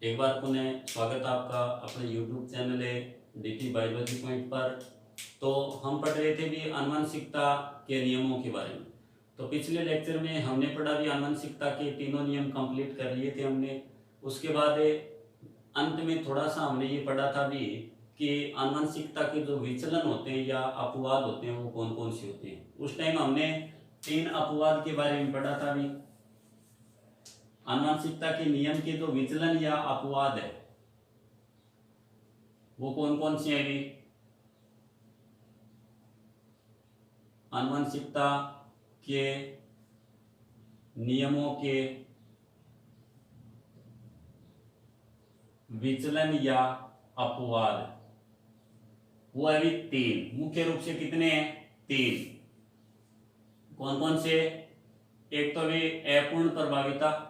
एक बार पुनः स्वागत आपका अपने YouTube चैनल है डीटी बायोलॉजी पॉइंट पर। तो हम पढ़ रहे थे भी आनुवंशिकता के नियमों के बारे में। तो पिछले लेक्चर में हमने पढ़ा भी आनुवंशिकता के तीनों नियम कंप्लीट कर लिए थे हमने। उसके बाद अंत में थोड़ा सा हमने ये पढ़ा था भी कि आनुवंशिकता के जो विचलन होते हैं या अपवाद होते हैं वो कौन कौन से होते हैं। उस टाइम हमने 3 अपवाद के बारे में पढ़ा था भी। आनुवंशिकता के नियम के जो विचलन या अपवाद है वो कौन कौन से हैं भी। आनुवंशिकता के नियमों के विचलन या अपवाद वो है भी 3। मुख्य रूप से कितने हैं? 3। कौन कौन से? एक तो भी अपूर्ण प्रभाविता,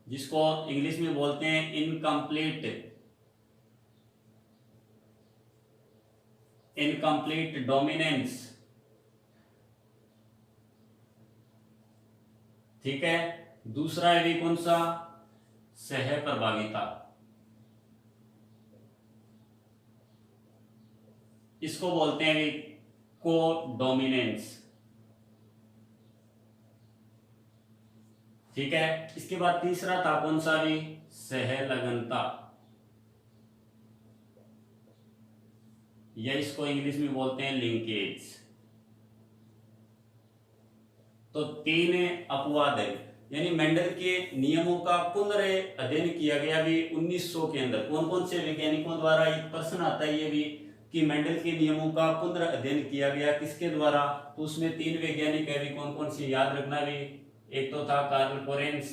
जिसको इंग्लिश में बोलते हैं इनकम्प्लीट डोमिनेंस। ठीक है। दूसरा है भी कौन सा? सह प्रभाविता। इसको बोलते हैं भी को डोमिनेंस। ठीक है। इसके बाद तीसरा था कौन सा भी? सहलगनता, या इसको इंग्लिश में बोलते हैं लिंकेज। तो 3 अपवाद है, यानी मेंडल के नियमों का पुनर्अध्ययन किया गया भी 1900 के अंदर। कौन कौन से वैज्ञानिकों द्वारा? एक प्रश्न आता है ये भी कि मेंडल के नियमों का पुनर्अध्ययन किया गया किसके द्वारा? तो उसमें 3 वैज्ञानिक है भी। कौन कौन से याद रखना भी। एक तो था कार्ल कोरेंस,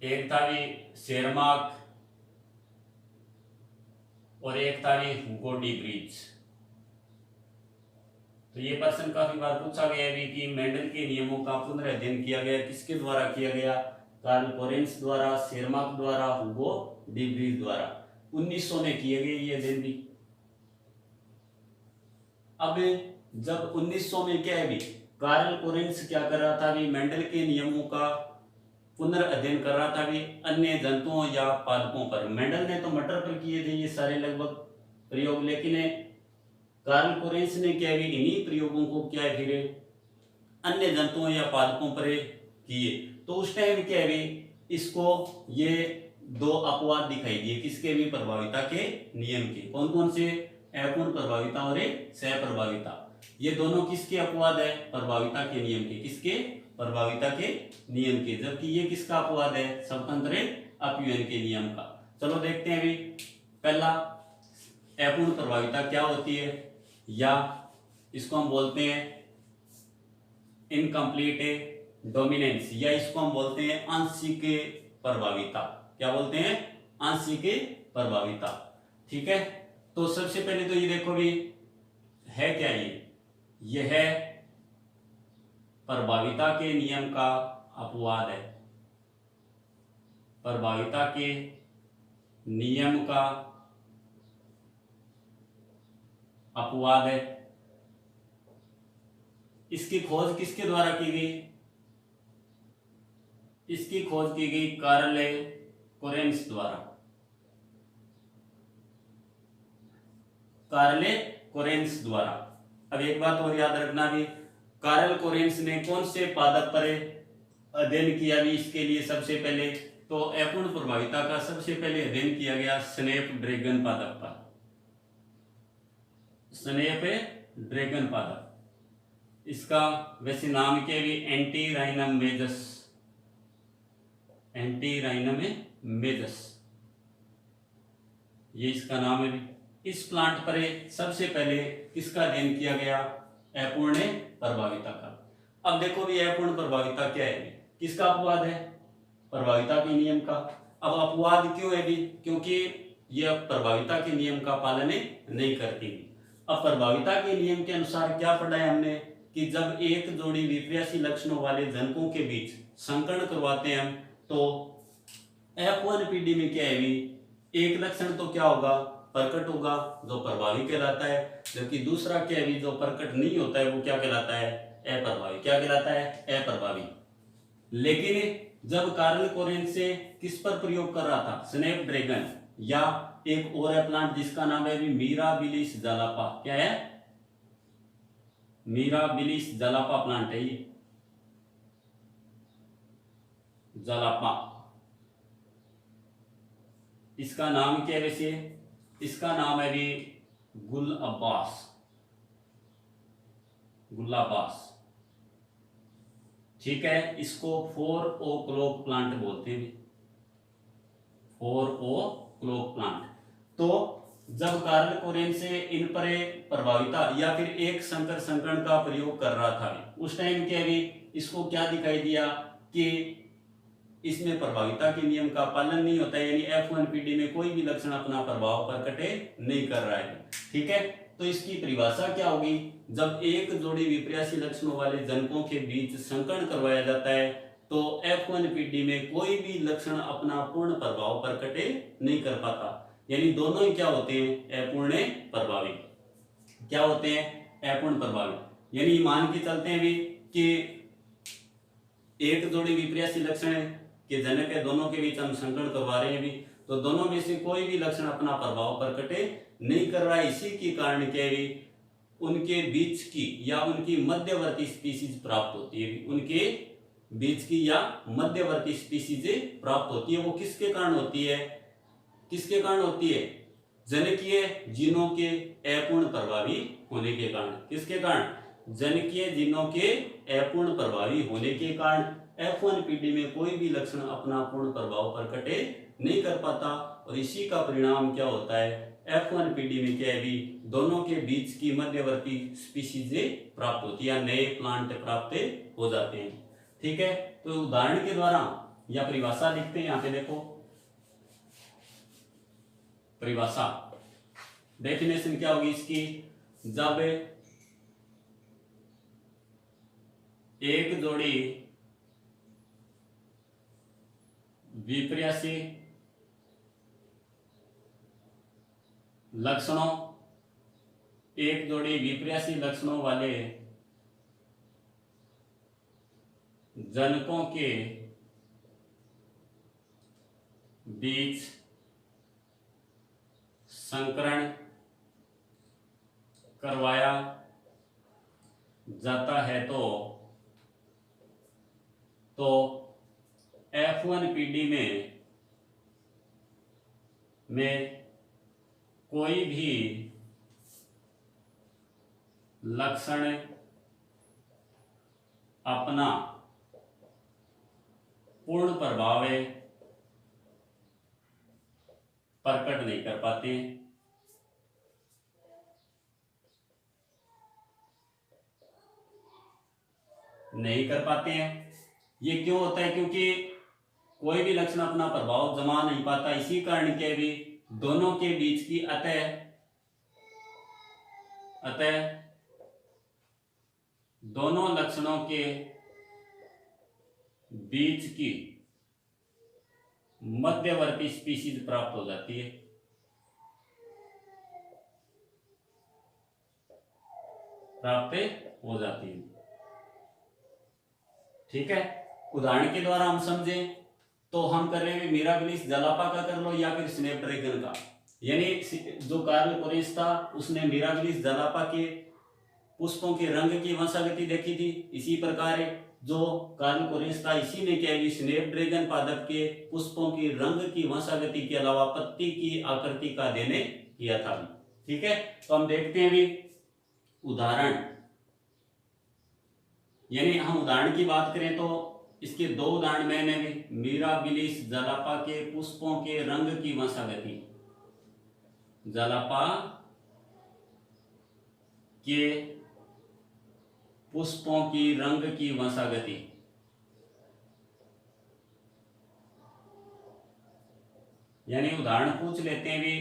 एक था भी शेरमार्क, और एक था भी हुगो डी ब्रीच। तो ये प्रश्न काफी बार पूछा गया है कि मेंडल के नियमों का पुनर्अध्ययन किया गया किसके द्वारा किया गया? कार्ल कोरेंस द्वारा, शेरमार्क द्वारा, हुगो डी ब्रीच द्वारा। 1900 में किए गए ये दिन भी। अब जब 1900 में क्या है भी, कार्ल कोरेंस क्या कर रहा था भी? मेंडल के नियमों का पुनर्अध्ययन कर रहा था भी अन्य जंतुओं या पादपों पर। मेंडल ने तो मटर पर किए थे ये सारे लगभग प्रयोग, लेकिन कार्ल कोरेंस ने क्या है इन्हीं प्रयोगों को क्या है फिर अन्य जंतुओं या पादपों पर किए। तो उस टाइम क्या है इसको ये 2 अपवाद दिखाई दिए किसके भी? प्रभाविता के नियम के। कौन कौन से? अपूर्ण प्रभाविता और सह प्रभाविता। ये दोनों किसके अपवाद है? प्रभाविता के नियम के। किसके? प्रभाविता के नियम के। जबकि ये किसका अपवाद है? स्वतंत्र अपव्यय के नियम का। चलो देखते हैं अभी। पहला, अपूर्ण प्रभाविता क्या होती है, या इसको हम बोलते हैं इनकम्प्लीट डोमिनेंस, या इसको हम बोलते हैं आंशिक प्रभाविता। क्या बोलते हैं? आंशिक प्रभाविता। ठीक है। तो सबसे पहले तो ये देखो भी है क्या ये है प्रभाविता के नियम का अपवाद है। प्रभाविता के नियम का अपवाद है। इसकी खोज किसके द्वारा की गई? इसकी खोज की गई कार्ल कोरेंस द्वारा। कार्ल कोरेंस द्वारा। अब एक बात और याद रखना भी, कार्ल कोरेंस ने कौन से पादप पर अध्ययन किया भी? इसके लिए सबसे पहले तो अपूर्ण प्रभाविता का सबसे पहले अध्ययन किया गया स्नैपड्रैगन पादप पर। स्नैपड्रैगन पादप, इसका वैसे नाम क्या भी? एंटीराइनम मेजस। एंटीराइनम मेजस ये इसका नाम है भी। इस प्लांट पर सबसे पहले किसका अध्ययन किया गया? अपूर्ण प्रभाविता का। अब देखो भी अपूर्ण प्रभाविता क्या है? किसका अपवाद है? प्रभाविता के नियम का। अब अपवाद क्यों है भी? क्योंकि यह प्रभाविता के नियम का पालन नहीं करती। अब प्रभाविता के नियम के अनुसार क्या पढ़ा है हमने कि जब एक जोड़ी विपरीत लक्षणों वाले जनकों के बीच संकरण करवाते हैं हम, तो F1 पीढ़ी में क्या है भी? एक लक्षण तो क्या होगा? प्रकट होगा, जो प्रभावी कहलाता है, जबकि दूसरा क्या है जो प्रकट नहीं होता है वो क्या कहलाता है? अप्रभावी। क्या कहलाता है? अप्रभावी। लेकिन जब कार्ल कोरेंस से किस पर प्रयोग कर रहा था? स्नैपड्रैगन या एक और है प्लांट जिसका नाम है मिराबिलिस जालापा। क्या है? मिराबिलिस जालापा प्लांट है ये, जालापा। इसका नाम क्या है वैसे? इसका नाम है भी गुलअब्बास, गुलाबास। ठीक है, इसको 4 क्लॉक प्लांट बोलते हैं, 4 क्लॉक प्लांट। तो जब कार्ल कोरेन से इन पर प्रभाविता या फिर एक संकर संकरण का प्रयोग कर रहा था, उस टाइम के भी इसको क्या दिखाई दिया कि इसमें प्रभाविता के नियम का पालन नहीं होता है, यानी F1PD में कोई भी लक्षण अपना प्रभाव प्रकटे नहीं कर रहा है। ठीक है, तो इसकी परिभाषा क्या होगी? जब एक जोड़ी विपर्यासी लक्षणों वाले जनकों के बीच संकरण करवाया जाता है तो F1PD में कोई भी लक्षण अपना पूर्ण प्रभाव प्रकटे नहीं कर पाता, यानी दोनों ही क्या होते हैं? अपूर्ण प्रभावी। क्या होते हैं? अपूर्ण प्रभावी। यानी मान के चलते हैं भी कि एक जोड़ी विपर्यासी लक्षण है कि जनक है, दोनों के बीच हम संकरण करवा रहे हैं भी, तो दोनों में से कोई भी लक्षण अपना प्रभाव प्रकटे नहीं कर रहा है। इसी के कारण क्या है? उनके बीच की या उनकी मध्यवर्ती स्पीसीज प्राप्त होती है, उनके बीच की या मध्यवर्ती स्पीसीज प्राप्त होती है। वो किसके कारण होती है? किसके कारण होती है? जनकीय जीनों के अपूर्ण प्रभावी होने के कारण। किसके कारण? जनकीय जीनों के अपूर्ण प्रभावी होने के कारण F1PD में कोई भी लक्षण अपना पूर्ण प्रभाव प्रकटे नहीं कर पाता, और इसी का परिणाम क्या होता है? F1PD में क्या है भी दोनों के बीच की मध्यवर्ती स्पीसीज प्राप्त होती है या नए प्लांट प्राप्त हो जाते हैं। ठीक है, तो उदाहरण के द्वारा या परिभाषा लिखते हैं। यहां पे देखो परिभाषा, डेफिनेशन क्या होगी इसकी? जब एक जोड़ी विपर्यासी लक्षणों, एक जोड़ी विपर्यासी लक्षणों वाले जनकों के बीच संकरण करवाया जाता है तो F1PD में कोई भी लक्षण अपना पूर्ण प्रभाव प्रकट नहीं कर पाते। नहीं कर पाते हैं। ये क्यों होता है? क्योंकि कोई भी लक्षण अपना प्रभाव जमा नहीं पाता। इसी कारण के भी दोनों के बीच की अतः दोनों लक्षणों के बीच की मध्यवर्ती स्पीशीज प्राप्त हो जाती है। ठीक है, उदाहरण के द्वारा हम समझें तो हम कर रहे हैं मिराबिलिस जालापा का कर लो या फिर स्नैपड्रैगन का। यानी जो कार्ल कोरेंस था उसने मिराबिलिस जालापा के पुष्पों के रंग की वंशागति देखी थी। इसी प्रकार जो कार्ल कोरेंस था इसी ने क्या स्नैपड्रैगन पादप के पुष्पों की रंग की वंशागति के अलावा पत्ती की आकृति का अध्ययन किया था। ठीक है, तो हम देखते हैं भी उदाहरण, यानी हम उदाहरण की बात करें तो इसके 2 उदाहरण मैंने भी मिराबिलिस जालापा के पुष्पों के रंग की वंशागति, जालापा के पुष्पों की रंग की वंशागति, यानी उदाहरण पूछ लेते हैं भी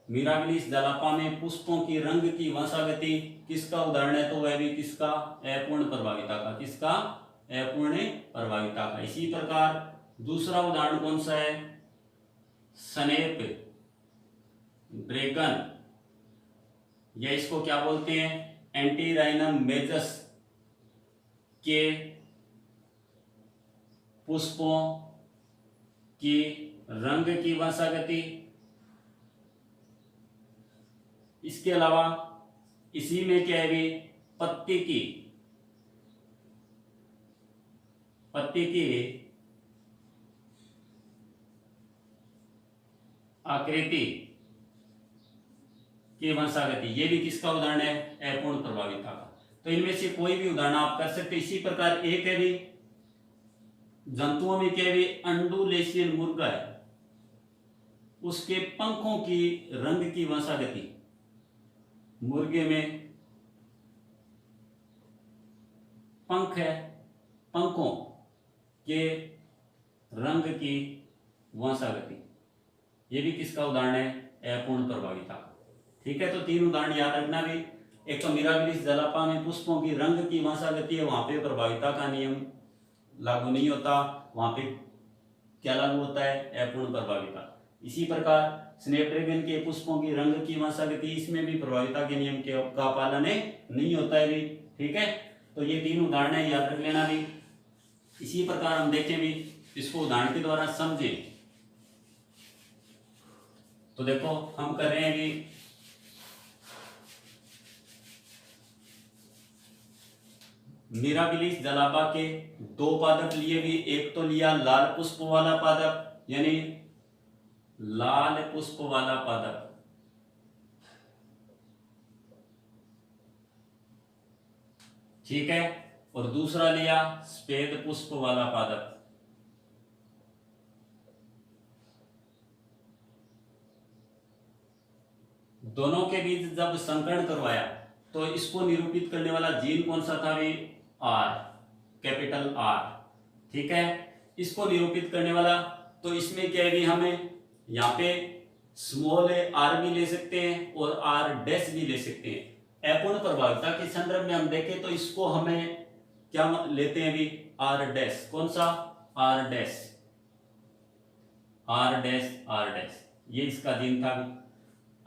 मिराबिलिस जालापा में पुष्पों की रंग की वंशागति किसका उदाहरण है? तो वह भी किसका? अपूर्ण प्रभाविता का। किसका? अपूर्ण प्रभाविता का। इसी प्रकार दूसरा उदाहरण कौन सा है? स्नैप ड्रैगन, या इसको क्या बोलते हैं? एंटीराइनम मेजस के पुष्पों की रंग की वंशागति, इसके अलावा इसी में क्या है भी पत्ती की आकृति की वंशागति, ये भी किसका उदाहरण है? अपूर्ण प्रभाविता का। तो इनमें से कोई भी उदाहरण आप कर सकते। इसी प्रकार एक है भी जंतुओं में क्या है, अंडुलेशियन मुर्गा है, उसके पंखों की रंग की वंशागति, मुर्गे में पंख है, पंखों के रंग की वंशागति, ये भी किसका उदाहरण है? अपूर्ण प्रभाविता का। ठीक है, तो 3 उदाहरण याद रखना भी। एक तो मिराबिलिस जलापा में पुष्पों की रंग की वंशागति है, वहां पे प्रभाविता का नियम लागू नहीं होता, वहां पे क्या लागू होता है? अपूर्ण प्रभाविता। इसी प्रकार स्नैपड्रैगन के पुष्पों की रंग की वंशागति, इसमें भी प्रभाविता के नियम का पालन नहीं होता है भी। ठीक है, तो ये 3 उदाहरण है, याद रख लेना भी। इसी प्रकार हम देखें भी, इसको उदाहरण के द्वारा समझें। तो देखो हम कर रहे हैं भी मिराबिलिस जलापा के 2 पादप लिए भी। एक तो लिया लाल पुष्प वाला पादप, यानी लाल पुष्प वाला पादप, ठीक है, और दूसरा लिया सफेद पुष्प वाला पादप। दोनों के बीच जब संकरण करवाया तो इसको निरूपित करने वाला जीन कौन सा था भी? R, capital R. ठीक है, इसको निरूपित करने वाला, तो इसमें क्या है भी, हमें यहाँ पे स्मॉल आर भी ले सकते हैं और आर डैश भी ले सकते हैं। अपूर्ण प्रभाविता के संदर्भ में हम देखें तो इसको हमें क्या लेते हैं भी? R dash. कौन सा? R dash, R dash, R dash, ये इसका जीन था भी।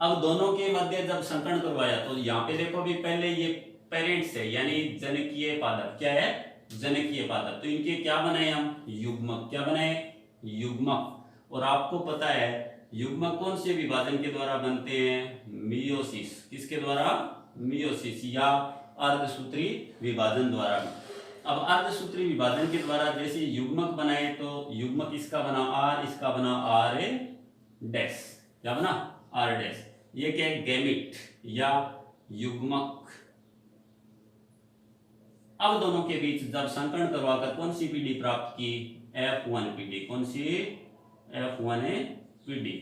अब दोनों के मध्य जब संकरण करवाया तो यहाँ पे देखो भी, पहले ये पेरेंट्स है, यानी जनकीय पादप। क्या है? जनकीय पादप। तो इनके क्या बनाए हम? युग्मक। क्या बनाए? युग्मक। और आपको पता है युग्मक कौन से विभाजन के द्वारा बनते हैं? मियोसिस। किसके द्वारा? मियोसिस या अर्धसूत्री विभाजन द्वारा। अब अर्धसूत्री विभाजन के द्वारा जैसे युग्मक बनाए तो युग्मक इसका बना आर, इसका बना आर डैश। क्या बना? R dash. ये क्या है? गैमिट या युग्मक। अब दोनों के बीच जब संकरण करवाकर कौन सी पीढ़ी प्राप्त की? F1 पीढ़ी। कौन सी? F1 पीढ़ी।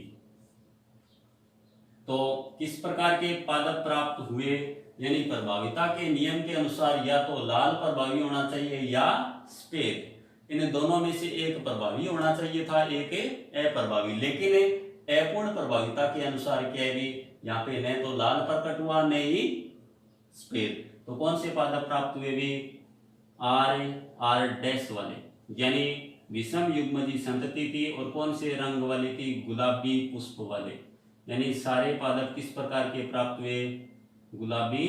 तो किस प्रकार के पादप प्राप्त हुए? यानी प्रभाविता के नियम के अनुसार या तो लाल प्रभावी होना चाहिए या सफेद। इन दोनों में से एक प्रभावी होना चाहिए था, एक अप्रभावी। लेकिन अपूर्ण प्रभाविता के अनुसार क्या है भी, यहाँ पे न तो लाल प्रकट हुआ न ही सफेद। तो कौन से पादप प्राप्त हुए भी? आर डैश वाले, यानी विषम युग्मजी संतति थी। और कौन से रंग वाली थी? गुलाबी पुष्प वाले। यानी सारे पादप किस प्रकार के प्राप्त हुए? गुलाबी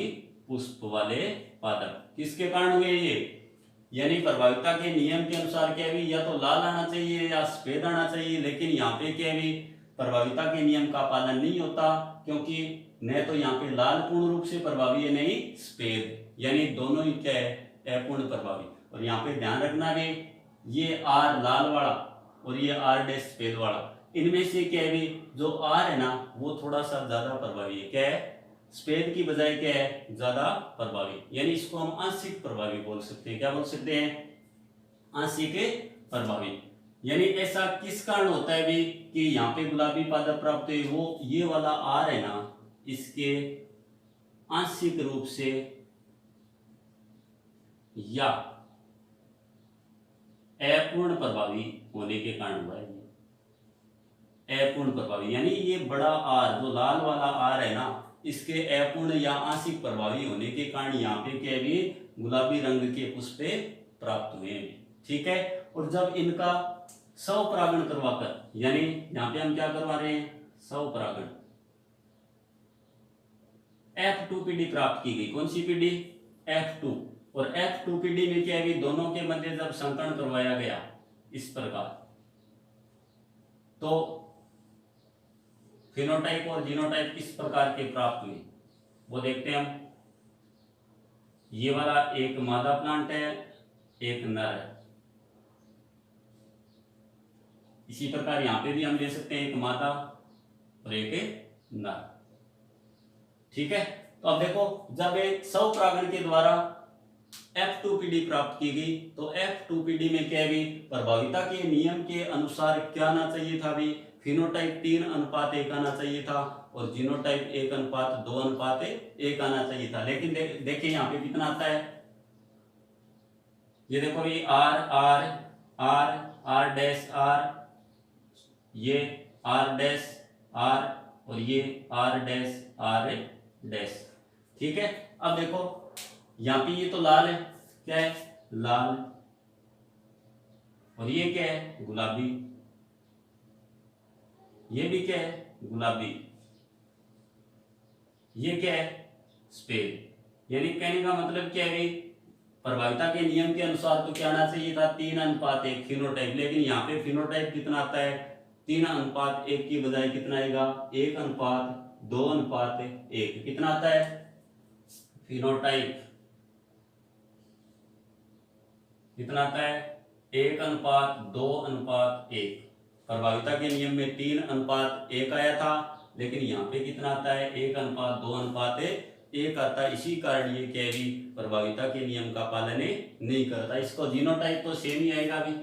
पुष्प वाले पादप। किसके कारण हुए ये? यानी प्रभाविता के नियम के अनुसार क्या भी, या तो लाल आना चाहिए या सफेद आना चाहिए। लेकिन यहाँ पे क्या भी, प्रभाविता के नियम का पालन नहीं होता, क्योंकि न तो यहाँ पे लाल पूर्ण रूप से प्रभावी है, नहीं सफेद। यानी दोनों ही क्या है? अपूर्ण प्रभावी। और यहाँ पे ध्यान रखना भी, ये आर लाल वाला और ये आर डैश सफेद वाला, इनमें से क्या है भी, जो आर है ना वो थोड़ा सा ज्यादा प्रभावी है। क्या है? सफेद की बजाय क्या है? ज्यादा प्रभावी। यानी इसको हम आंशिक प्रभावी बोल सकते हैं। क्या बोल सकते हैं? आंशिक प्रभावी। यानी ऐसा किस कारण होता है भी कि यहाँ पे गुलाबी पादप प्राप्त हुए, वो ये वाला आर है ना, इसके आंशिक रूप से या अपूर्ण प्रभावी होने के कारण हुआ है। अपूर्ण प्रभावी यानी ये बड़ा आर, जो लाल वाला आर है ना, इसके अपूर्ण या आंशिक प्रभावी होने के कारण यहाँ पे क्या भी, गुलाबी रंग के पुष्प प्राप्त हुए। ठीक है, और जब इनका स्वपरागण करवाकर, यानी यहाँ पे हम क्या करवा रहे हैं? स्वपरागण, F2 पीढ़ी प्राप्त की गई। कौन सी पीढ़ी? F2। और F2PD में क्या है भी, दोनों के मध्य जब संकरण करवाया गया इस प्रकार, तो फिनोटाइप और जीनोटाइप किस प्रकार के प्राप्त हुए वो देखते हैं हम। ये वाला एक मादा प्लांट है, एक नर है। इसी प्रकार यहां पे भी हम ले सकते हैं एक मादा और एक नर। ठीक है, तो अब देखो जब एक स्वपरागण के द्वारा F2PD प्राप्त की गई, तो F2PD में क्या है, प्रभाविता के नियम के अनुसार क्या आना चाहिए था भी, फिनोटाइप 3:1 आना चाहिए था और जीनोटाइप 1:2:1 आना चाहिए था। लेकिन देखिए यहाँ पे कितना आता है, ये देखो ये R R R R dash R, ये R डैश R और ये R डैश R डैश। ठीक है, अब देखो यहाँ पे ये तो लाल है, क्या है लाल, और ये क्या है गुलाबी, ये भी क्या है गुलाबी, ये क्या है सफेद। यानी कहने का मतलब क्या है, प्रभाविता के नियम के अनुसार तो क्या आना चाहिए था 3:1 फिनोटाइप, लेकिन यहाँ पे फिनोटाइप कितना आता है 3:1 की बजाय कितना आएगा 1:2:1। कितना आता है फिनोटाइप, कितना आता है 1:2:1। प्रभाविता के नियम में 3:1 आया था, लेकिन यहाँ पे कितना आता है 1:2:1 आता है। इसी कारण ये क्या है प्रभाविता के नियम का पालन नहीं करता। इसको जीनोटाइप तो सेम ही आएगा भी,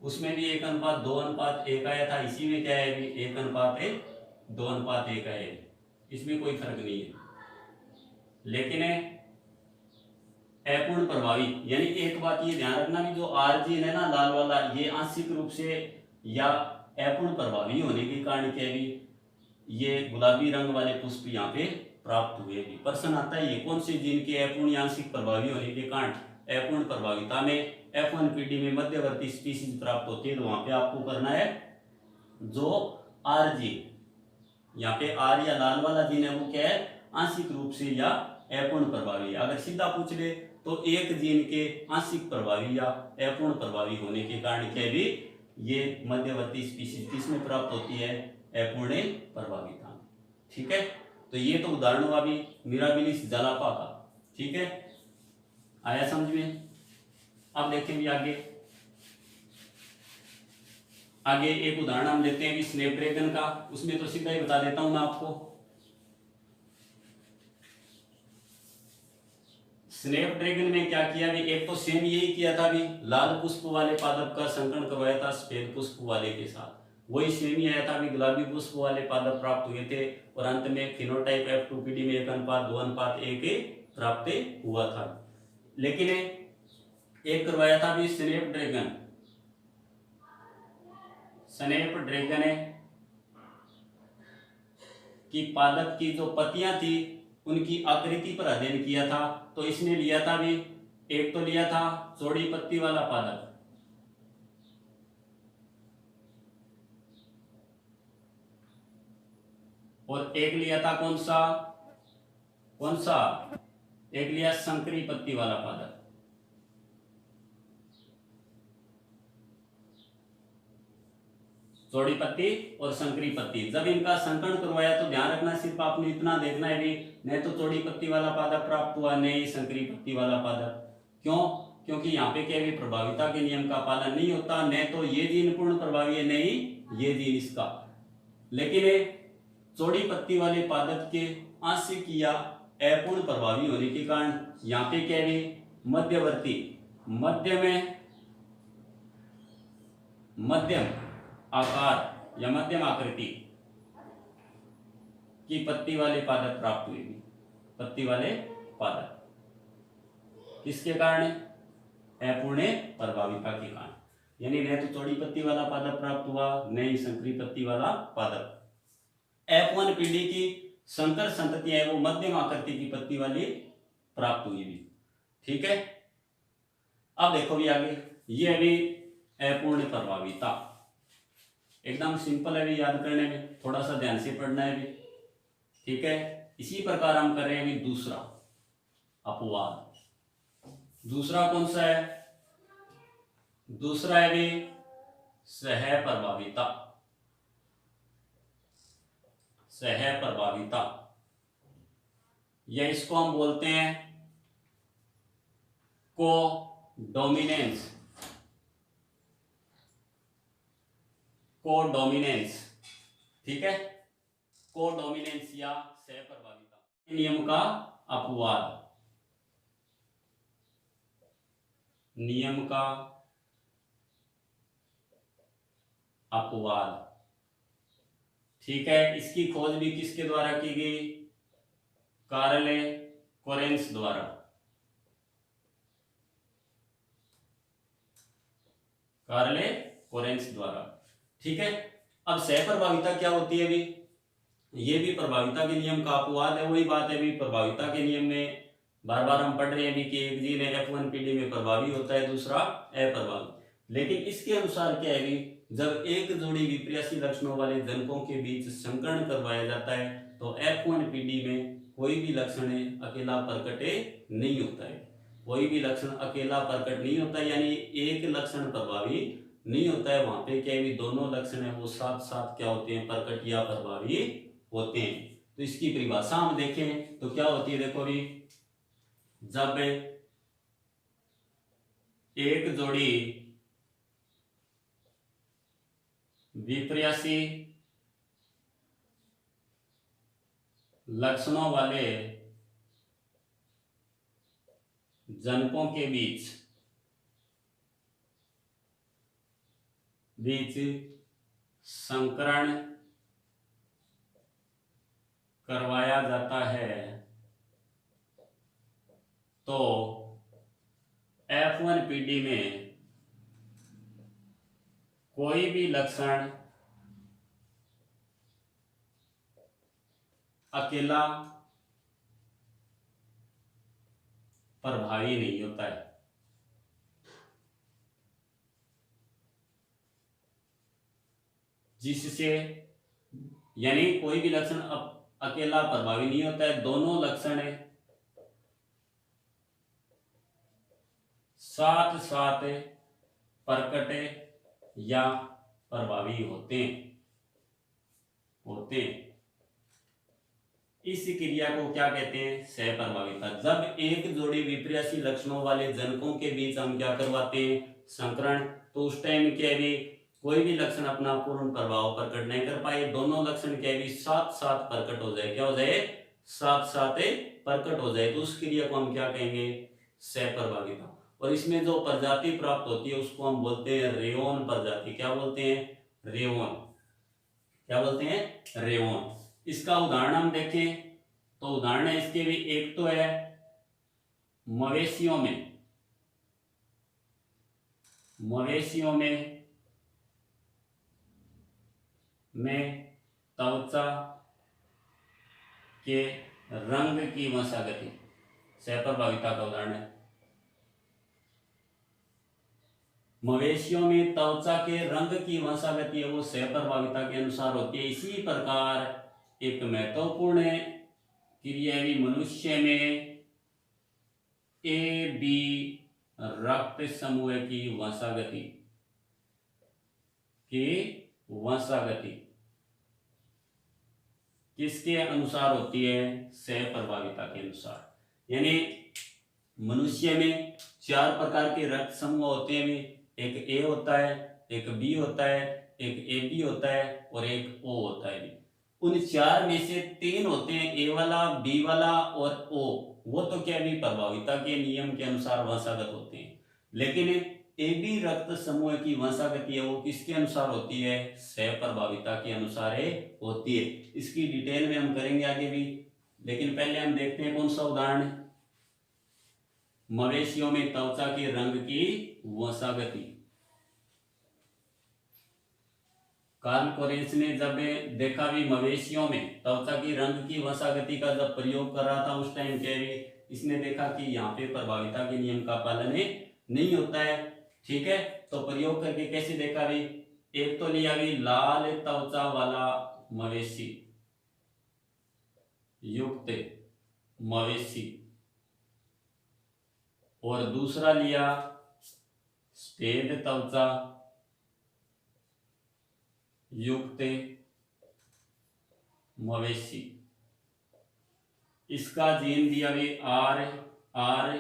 उसमें भी 1:2:1 आया था, इसी में क्या है 1:2:1 है, इसमें कोई फर्क नहीं है। लेकिन अपूर्ण प्रभावी, यानी एक बात ये ध्यान रखना भी जो आर्जिन है ना लाल वाला, ये आंशिक रूप से या अपूर्ण प्रभावी होने के कारण क्या है ये गुलाबी रंग वाले पुष्प यहाँ पे प्राप्त हुए भी। प्रश्न आता है ये कौन से जीन के अपूर्ण या आंशिक प्रभावी होने के कारण अपूर्ण प्रभाविता में F1PD में मध्यवर्ती स्पीशीज प्राप्त होती है, तो वहां पे आपको करना है जो आर जीन, यहाँ पे आर या लाल वाला जीन है वो क्या है आंशिक रूप से या अपूर्ण प्रभावी। अगर सीधा पूछ ले तो एक जीन के आंशिक प्रभावी या अपूर्ण प्रभावी होने के कारण क्या भी ये मध्यवर्ती स्पीशीज किसमें प्राप्त होती है अपूर्ण प्रभाविता। ठीक है, तो ये तो उदाहरण हुआ भी मिराबिलिस जलापा का। ठीक है, आया समझ में। अब देखेंगे आगे एक उदाहरण हम लेते हैं स्नैपड्रैगन का, उसमें तो सीधा ही बता देता हूं मैं आपको। स्नैपड्रैगन में क्या किया भी, एक तो सेम यही किया था भी, लाल पुष्प वाले पादप का संकरण करवाया था सफेद पुष्प वाले के साथ, वही सेम ही आया था भी, गुलाबी पुष्प वाले पादप प्राप्त हुए थे और अंत में फिनोटाइप F2PD में 1:2:1 प्राप्त हुआ था। लेकिन एक करवाया था भी स्नैपड्रैगन की पादप की जो पत्तियां थी उनकी आकृति पर अध्ययन किया था, तो इसने लिया था भी, एक तो लिया था चौड़ी पत्ती वाला पादप, और एक लिया था कौन सा एक लिया संकरी पत्ती वाला पादप। चौड़ी पत्ती और संकरी पत्ती, जब इनका संकरण करवाया तो ध्यान रखना सिर्फ आपने इतना देखना है भी, न तो चौड़ी पत्ती वाला पादप प्राप्त हुआ न ही संकरी पत्ती वाला पादप। क्यों? क्योंकि यहाँ पे क्या भी प्रभाविता के नियम का पालन नहीं होता, न तो ये जीन पूर्ण प्रभावी है न ही ये जीन इसका। लेकिन चौड़ी पत्ती वाले पादप के आंशिक या अपूर्ण प्रभावी होने के कारण यहाँ पे क्या भी मध्यवर्ती मध्यम आकार या मध्यम आकृति की पत्ती वाले पादप प्राप्त हुए। पत्ती वाले पादप किसके कारण? अपूर्ण प्रभाविता के कारण, यानी न तो चौड़ी पत्ती वाला पादप प्राप्त हुआ न ही संकरी पत्ती वाला पादप। F1PD की संकर संततियां वो मध्यम आकृति की पत्ती वाली प्राप्त हुई भी। ठीक है, अब देखो भी आगे, ये अभी अपूर्ण प्रभाविता एकदम सिंपल है भी, याद करने में थोड़ा सा ध्यान से पढ़ना है भी। ठीक है, इसी प्रकार हम कर रहे हैं भी दूसरा अपवाद। दूसरा कौन सा है? दूसरा है भी सह प्रभाविता। सह प्रभाविता, या इसको हम बोलते हैं को डोमिनेंस। को डोमिनेंस, ठीक है, को डोमिनेंस या सह प्रभाविता। नियम का अपवाद, नियम का अपवाद, ठीक है। इसकी खोज भी किसके द्वारा की गई? कार्ल कोरेंस द्वारा। कार्ल कोरेंस द्वारा, ठीक है। अब सह प्रभाविता क्या होती है भी? ये भी प्रभाविता के नियम का अपवाद है। वही बात है भी, प्रभाविता के नियम में बार बार हम पढ़ रहे हैं भी कि एक जीन F1PD में प्रभावी होता है, दूसरा अप्रभावी। लेकिन इसके अनुसार क्या है भी, जब एक जोड़ी विपर्यासी लक्षणों वाले जनकों के बीच संकरण करवाया जाता है तो F1PD में कोई भी लक्षण अकेला प्रकट नहीं होता है। कोई भी लक्षण अकेला प्रकट नहीं होता, यानी एक लक्षण प्रभावी नहीं होता है। वहां पे क्या है, दोनों लक्षण है वो साथ साथ क्या होते हैं, प्रकट या प्रभावी होते हैं। तो इसकी परिभाषा हम देखें तो क्या होती है, देखो भी, जब एक जोड़ी विपर्यासी लक्षणों वाले जनकों के बीच संकरण करवाया जाता है तो F1PD में कोई भी लक्षण अकेला प्रभावी नहीं होता है। जिससे यानी कोई भी लक्षण अकेला प्रभावी नहीं होता है, दोनों लक्षण साथ साथ प्रकट या प्रभावी होते हैं। इस क्रिया को क्या कहते हैं, सह प्रभाविता। जब एक जोड़ी विपर्यासी लक्षणों वाले जनकों के बीच हम क्या करवाते हैं, संकरण, तो उस टाइम क्या है, कोई भी लक्षण अपना पूर्ण प्रभाव प्रकट नहीं कर पाए, दोनों लक्षण क्या है, साथ साथ प्रकट हो जाए। क्या हो जाए, साथ साथ प्रकट हो जाए, तो उस क्रिया को हम क्या कहेंगे, सह प्रभाविता। और इसमें जो प्रजाति प्राप्त होती है उसको हम बोलते हैं रेओन प्रजाति। क्या बोलते हैं, रेओन। क्या बोलते हैं, रेओन। इसका उदाहरण हम देखें तो उदाहरण है इसके भी, एक तो है मवेशियों में त्वचा के रंग की वंशागति, सह प्रभाविता का उदाहरण है। मवेशियों में त्वचा के रंग की वंशागति है वो सह प्रभाविता के अनुसार होती है। इसी प्रकार एक महत्वपूर्ण क्रिया भी मनुष्य में AB रक्त समूह की वंशागति किसके अनुसार होती है, सह प्रभाविता के अनुसार। यानी मनुष्य में 4 प्रकार के रक्त समूह होते हैं, एक A होता है, एक B होता है, एक AB होता है और एक O होता है। उन 4 में से 3 होते हैं, A वाला, B वाला और O, वो तो क्या भी प्रभाविता के नियम के अनुसार वंशागत होते हैं। लेकिन AB रक्त समूह की वंशागति है वो किसके अनुसार होती है, सह प्रभाविता के अनुसार होती है। इसकी डिटेल में हम करेंगे आगे भी, लेकिन पहले हम देखते हैं कौन सा उदाहरण, मवेशियों में त्वचा के रंग की वंशागति। कार्ल कोरेंस ने जब देखा भी मवेशियों में त्वचा की रंग की वंशागति का जब प्रयोग कर रहा था उस टाइम क्या भी इसने देखा कि यहाँ पे प्रभाविता के नियम का पालन नहीं होता है। ठीक है, तो प्रयोग करके कैसे देखा भी, एक तो लिया भी लाल त्वचा वाला मवेशी युक्त मवेशी और दूसरा लिया सफेद त्वचा युक्त मवेशी। इसका जीन दिया भी आर आर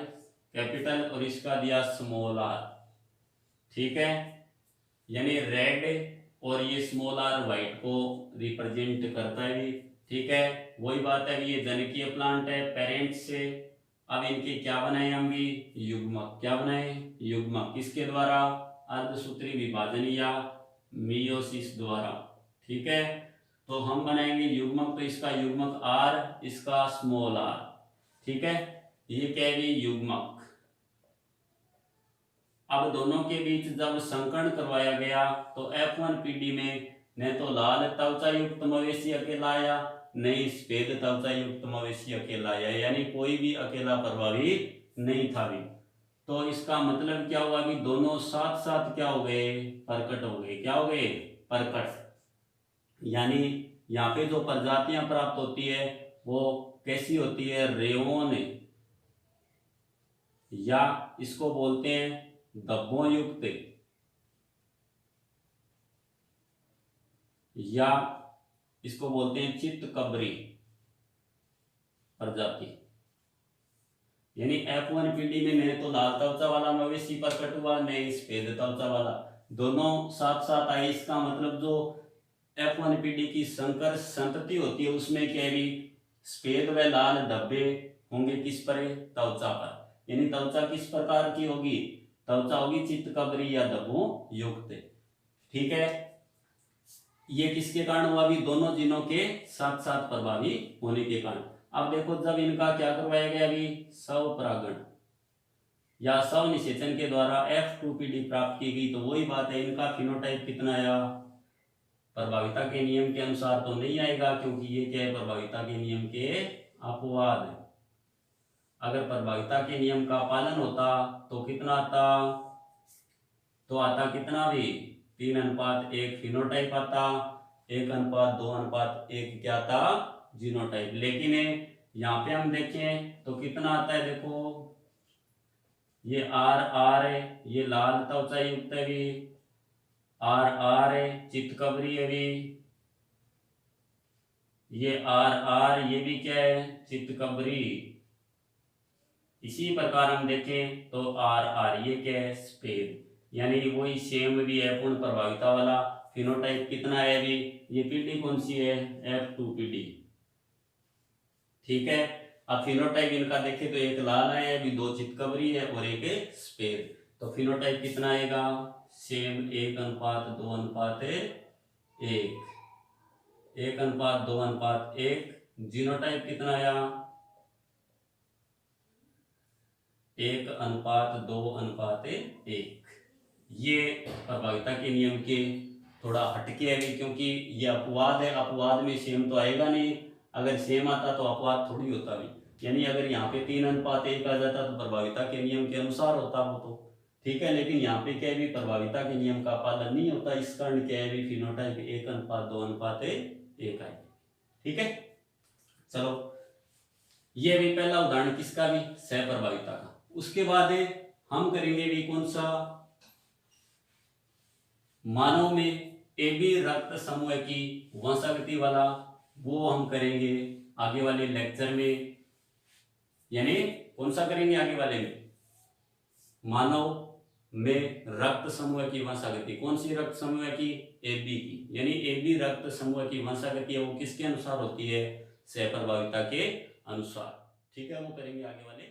कैपिटल और इसका दिया स्मॉल आर। ठीक है, यानी रेड और ये स्मॉल आर व्हाइट को रिप्रेजेंट करता है भी। ठीक है, वही बात है, ये जनकीय प्लांट है पेरेंट्स से। अब इनके क्या बनाए हम भी, युग्मक। क्या बनाए, युग्मक। किसके द्वारा, अर्धसूत्री विभाजन या मियोसिस द्वारा। ठीक है, तो हम बनाएंगे युग्मक, तो इसका युग्मक आर, इसका स्मॉल आर। ठीक है, ये क्या है, युग्मक। अब दोनों के बीच जब संकरण करवाया गया तो F1PD में न तो लाल त्वचा युक्त मवेशी अकेला आया, न ही सफेद त्वचा युक्त मवेशी अकेला आया, यानी कोई भी अकेला प्रभावित नहीं था भी। तो इसका मतलब क्या हुआ कि दोनों साथ साथ क्या हो गए, प्रकट हो गए। क्या हो गए, प्रकट। यानी यहाँ पे जो प्रजातियां प्राप्त होती है वो कैसी होती है, रेओन, या इसको बोलते हैं धब्बों युक्त, या इसको बोलते हैं चित्तकबरी प्रजाति। यानी F1PD में न तो लाल त्वचा वाला मवेशी प्रकट हुआ, न ही सफेद त्वचा वाला, दोनों साथ साथ आए। इसका मतलब जो F1PD की संकर संतति होती है उसमें क्या भी सफेद व लाल धब्बे होंगे, किस पर, त्वचा पर। यानी त्वचा किस प्रकार की होगी, त्वचा होगी चित्तकबरी या धब्बों युक्त। ठीक है, ये किसके कारण हुआ भी, दोनों जीनों के साथ साथ प्रभावी होने के कारण। अब देखो जब इनका क्या करवाया गया अभी, स्वपरागण या स्व निषेचन के द्वारा F2PD प्राप्त की गई, तो वही बात है, इनका फिनोटाइप कितना आया, प्रभाविता के नियम के अनुसार तो नहीं आएगा, क्योंकि ये क्या है, प्रभाविता के नियम के अपवाद है। अगर प्रभाविता के नियम का पालन होता तो कितना आता, तो आता कितना भी 3:1 फिनोटाइप आता, 1:2:1 क्या आता, जीनोटाइप। लेकिन यहाँ पे हम देखें तो कितना आता है, देखो ये आर आर है, ये लाल त्वचा युक्त है भी, आर आर है, चित्तकबरी है भी, ये आर आर, ये भी क्या है, चित्तकबरी। इसी प्रकार हम देखें तो आर आर, ये क्या है, सफेद। यानी वही सेम भी है, पूर्ण प्रभाविता वाला। फिनोटाइप कितना है अभी, ये पीडी कौन सी है, F2PD। ठीक है, अब फिनोटाइप इनका देखें तो एक लाल है अभी, 2 चित्तकबरी है और एक सफेद। तो फिनोटाइप कितना आएगा, सेम 1:2:1, 1:2:1। जीनोटाइप कितना आया, 1:2:1। ये प्रभाविता के नियम के थोड़ा हटके है, क्योंकि ये अपवाद है, अपवाद में सेम तो आएगा नहीं। अगर सेम आता तो अपवाद थोड़ी होता भी। यानी अगर यहाँ पे 3:1 आ जाता तो प्रभाविता के नियम के अनुसार होता वो तो। ठीक है, लेकिन यहाँ पे क्या है भी, प्रभाविता के नियम का पालन नहीं होता, इस कारण क्या है भी फिनोटाइप 1:2:1 आए। ठीक है, चलो ये भी पहला उदाहरण किसका भी, सहप्रभाविता का। उसके बाद हम करेंगे भी कौन सा, मानव में AB रक्त समूह की वंशागति वाला, वो हम करेंगे आगे वाले लेक्चर में। यानी कौन सा करेंगे आगे वाले में, मानव में रक्त समूह की वंशागति। कौन सी रक्त समूह की, AB की। यानी AB रक्त समूह की वंशागति है वो किसके अनुसार होती है, सहप्रभाविता के अनुसार। ठीक है, वो करेंगे आगे वाले